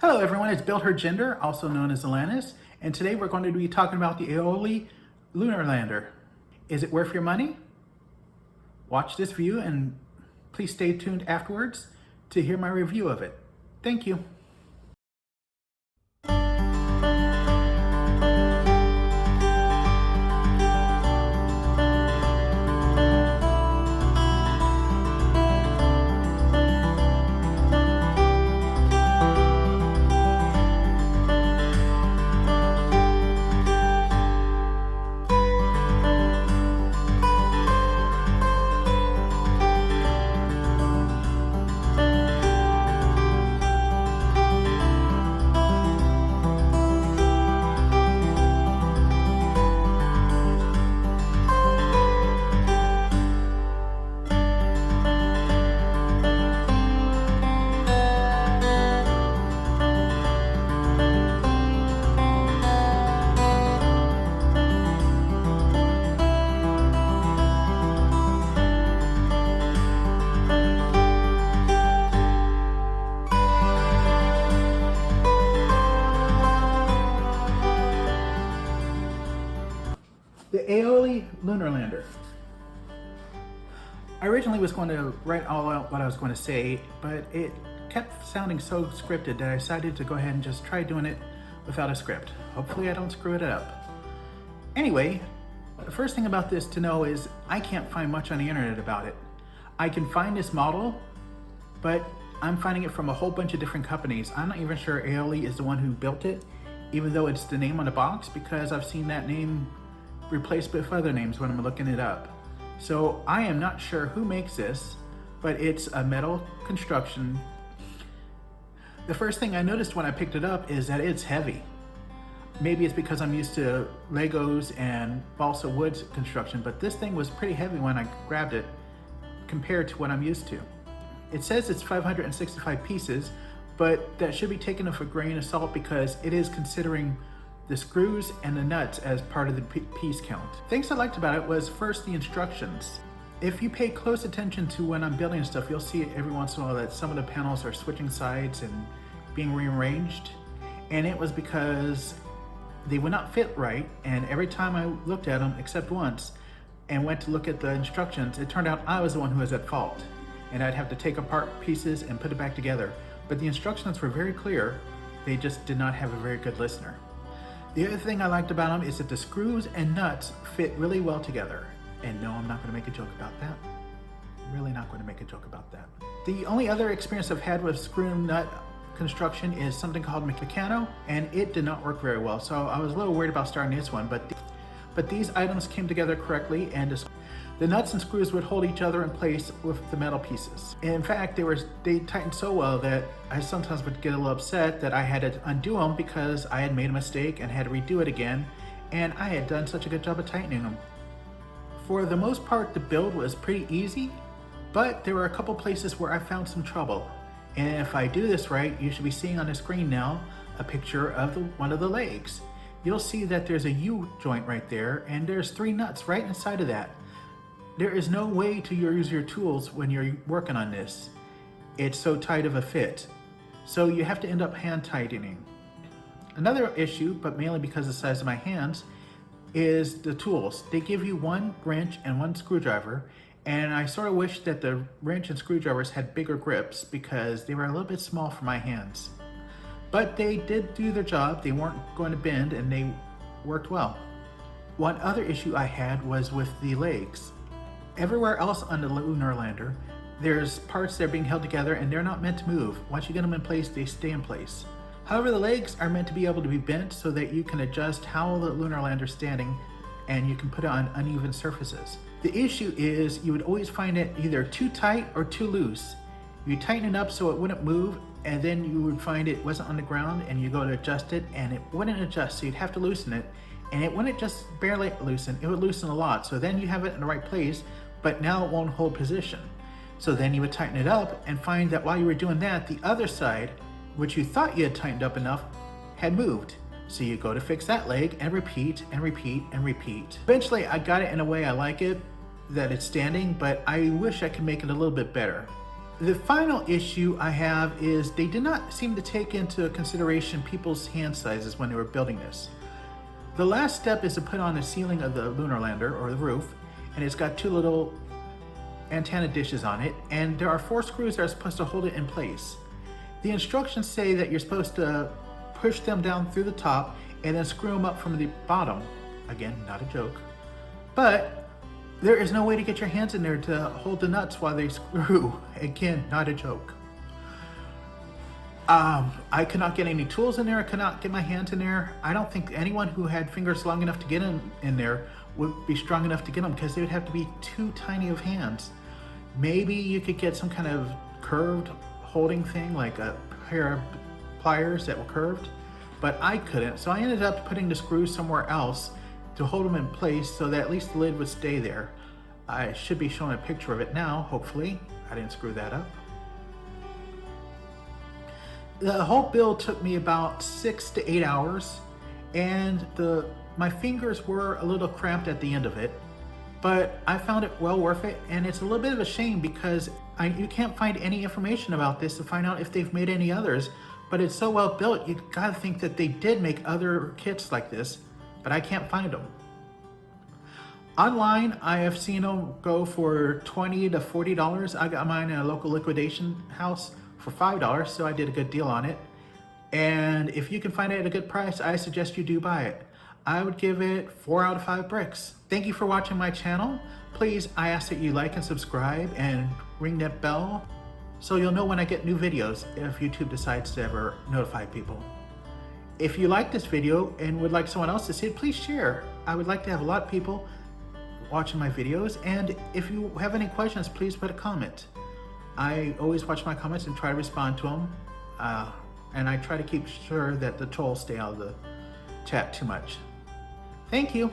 Hello everyone, it's Bill Gender, also known as Alanis, and today we're going to be talking about the Alole Lunar Lander. Is it worth your money? Watch this video and please stay tuned afterwards to hear my review of it. Thank you. The Alole Lunar Lander. I originally was going to write all out what I was going to say, but it kept sounding so scripted that I decided to go ahead and just try doing it without a script. Hopefully I don't screw it up. Anyway, the first thing about this to know is I can't find much on the internet about it. I can find this model, but I'm finding it from a whole bunch of different companies. I'm not even sure Alole is the one who built it, even though it's the name on the box, because I've seen that name replaced with other names when I'm looking it up. So I am not sure who makes this, but it's a metal construction. The first thing I noticed when I picked it up is that it's heavy. Maybe it's because I'm used to Legos and balsa wood construction, but this thing was pretty heavy when I grabbed it compared to what I'm used to. It says it's 565 pieces, but that should be taken with a grain of salt because it is considering the screws and the nuts as part of the piece count. Things I liked about it was first the instructions. If you pay close attention to when I'm building stuff, you'll see every once in a while that some of the panels are switching sides and being rearranged. And it was because they would not fit right. And every time I looked at them, except once, and went to look at the instructions, it turned out I was the one who was at fault. And I'd have to take apart pieces and put it back together. But the instructions were very clear. They just did not have a very good listener. The other thing I liked about them is that the screws and nuts fit really well together. And no, I'm not going to make a joke about that. I'm really not going to make a joke about that. The only other experience I've had with screw and nut construction is something called Meccano, and it did not work very well. So I was a little worried about starting this one, but these items came together correctly, and the nuts and screws would hold each other in place with the metal pieces. In fact, they tightened so well that I sometimes would get a little upset that I had to undo them because I had made a mistake and had to redo it again, and I had done such a good job of tightening them. For the most part, the build was pretty easy, but there were a couple places where I found some trouble. And if I do this right, you should be seeing on the screen now a picture of one of the legs. You'll see that there's a U joint right there, and there's 3 nuts right inside of that. There is no way to use your tools when you're working on this. It's so tight of a fit. So you have to end up hand tightening. Another issue, but mainly because of the size of my hands, is the tools. They give you 1 wrench and 1 screwdriver, and I sort of wish that the wrench and screwdrivers had bigger grips because they were a little bit small for my hands. But they did do their job. They weren't going to bend and they worked well. One other issue I had was with the legs. Everywhere else on the lunar lander, there's parts that are being held together and they're not meant to move. Once you get them in place, they stay in place. However, the legs are meant to be able to be bent so that you can adjust how the lunar lander is standing and you can put it on uneven surfaces. The issue is you would always find it either too tight or too loose. You tighten it up so it wouldn't move, and then you would find it wasn't on the ground and you go to adjust it and it wouldn't adjust, so you'd have to loosen it. And it wouldn't just barely loosen, it would loosen a lot. So then you have it in the right place, but now it won't hold position. So then you would tighten it up and find that while you were doing that, the other side, which you thought you had tightened up enough, had moved. So you go to fix that leg and repeat and repeat and repeat. Eventually I got it in a way I like it, that it's standing, but I wish I could make it a little bit better. The final issue I have is they did not seem to take into consideration people's hand sizes when they were building this. The last step is to put on the ceiling of the lunar lander, or the roof, and it's got 2 little antenna dishes on it, and there are 4 screws that are supposed to hold it in place. The instructions say that you're supposed to push them down through the top and then screw them up from the bottom. Again, not a joke. But there is no way to get your hands in there to hold the nuts while they screw. Again, not a joke. I could not get any tools in there. I could not get my hands in there. I don't think anyone who had fingers long enough to get in there would be strong enough to get them, because they would have to be too tiny of hands. Maybe you could get some kind of curved holding thing, like a pair of pliers that were curved, but I couldn't. So I ended up putting the screws somewhere else to hold them in place so that at least the lid would stay there. I should be showing a picture of it now, hopefully. I didn't screw that up. The whole build took me about 6 to 8 hours, and my fingers were a little cramped at the end of it, but I found it well worth it. And it's a little bit of a shame because you can't find any information about this to find out if they've made any others, but it's so well built, you gotta think that they did make other kits like this, but I can't find them. Online, I have seen them go for $20 to $40. I got mine at a local liquidation house for $5, so I did a good deal on it. And if you can find it at a good price, I suggest you do buy it. I would give it 4 out of 5 bricks. Thank you for watching my channel. Please, I ask that you like and subscribe and ring that bell so you'll know when I get new videos if YouTube decides to ever notify people. If you like this video and would like someone else to see it, please share. I would like to have a lot of people watching my videos, and if you have any questions, please put a comment. I always watch my comments and try to respond to them, and I try to keep sure that the trolls stay out of the chat too much. Thank you.